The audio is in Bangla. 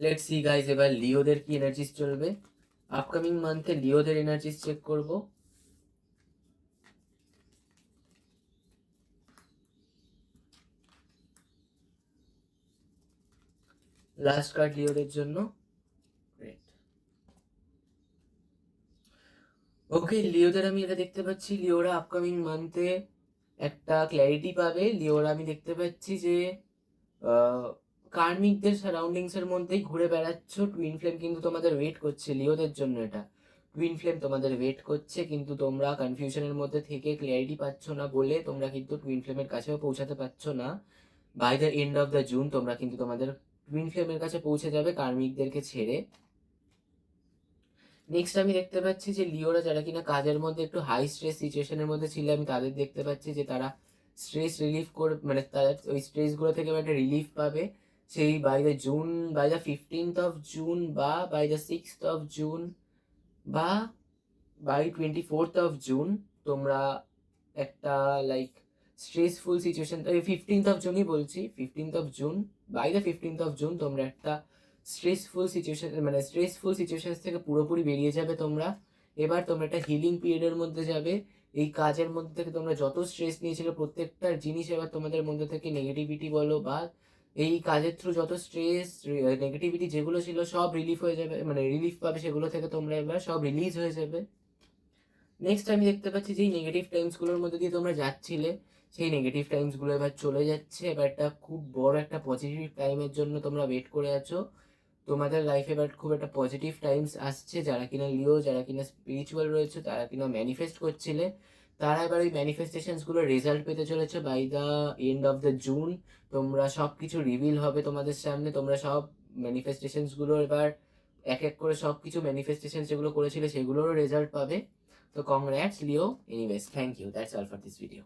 লেটস সি গাইস, এবার লিওদের কি এনার্জিস চলবে আপকামিং মান্থে। লিওদের এনার্জিস চেক করব। লাস্ট কার্ড লিওদের জন্য। ওকে, লিওদের আমি এটা দেখতে পাচ্ছি, লিওরা আপকামিং মান্থে একটা ক্ল্যারিটি পাবে। লিওরা আমি দেখতে পাচ্ছি যে কার্মিকদের সারাউন্ডিংস এর মধ্যেই ঘুরে বেড়াচ্ছ। টুইন ফ্লেম কিন্তু তোমাদের ওয়েট করছে লিওদের জন্য। এটা টুইন ফ্লেম তোমাদের ওয়েট করছে, কিন্তু তোমরা কনফিউশনের মধ্যে থেকে ক্লিয়ারিটি পাচ্ছ না বলে তোমরা কিন্তু টুইন ফ্লেমের কাছেও পৌঁছাতে পারছো না। By the end of the June তোমরা কিন্তু তোমাদের টুইন ফ্লেমের কাছে পৌঁছে যাবে কার্মিকদেরকে ছেড়ে। নেক্সট আমি দেখতে পাচ্ছি যে লিওরা যারা কিনা কাজের মধ্যে একটু হাই স্ট্রেস সিচুয়েশনের মধ্যে ছিল, আমি তাদের দেখতে পাচ্ছি যে তারা স্ট্রেস রিলিফ করে, মানে তারা ওই স্ট্রেসগুলো থেকে একটা রিলিফ পাবে। সেই by the June, by the 15th of June বা by the 6th of June বা বাই 24th অফ জুন তোমরা একটা like stressful situation, 15th of জুনই বলছি, 15th of June, by the 15th of June তোমরা একটা স্ট্রেসফুল সিচুয়েশন, মানে স্ট্রেসফুল সিচুয়েশন থেকে পুরোপুরি বেরিয়ে যাবে তোমরা। এবার তোমরা একটা হিলিং পিরিয়ডের মধ্যে যাবে। এই কাজের মধ্যে থেকে তোমরা যত স্ট্রেস নিয়েছিল প্রত্যেকটা জিনিস এবার তোমাদের মধ্যে থেকে নেগেটিভিটি বলো বা এই কাজের থ্রু যত স্ট্রেস নেগেটিভিটি যেগুলো ছিল সব রিলিফ হয়ে যাবে, মানে রিলিফ পাবে সেগুলো থেকে তোমরা এবার সব রিলিজ হয়ে যাবে। নেক্সট আমি দেখতে পাচ্ছি যে নেগেটিভ টাইমসগুলোর মধ্যে দিয়ে তোমরা যাচ্ছিলে, সেই নেগেটিভ টাইমসগুলো এবার চলে যাচ্ছে। এবার একটা খুব বড় একটা পজিটিভ টাইমের জন্য তোমরা ওয়েট করে আছো। তোমাদের লাইফে এবার খুব একটা পজিটিভ টাইমস আসছে। যারা কিনা লিও, যারা কিনা স্পিরিচুয়াল রয়েছে, তারা কিনা ম্যানিফেস্ট করছিলে, তারা এবার ওই ম্যানিফেস্টেশনসগুলোর রেজাল্ট পেতে চলেছে by the end of the June. তোমরা সব কিছু রিভিল হবে তোমাদের সামনে। তোমরা সব ম্যানিফেস্টেশনসগুলো এবার এক এক করে সব কিছু ম্যানিফেস্টেশন যেগুলো করেছিলে সেগুলোরও রেজাল্ট পাবে। So congrats Leo. Anyways, thank you. That's all for this video.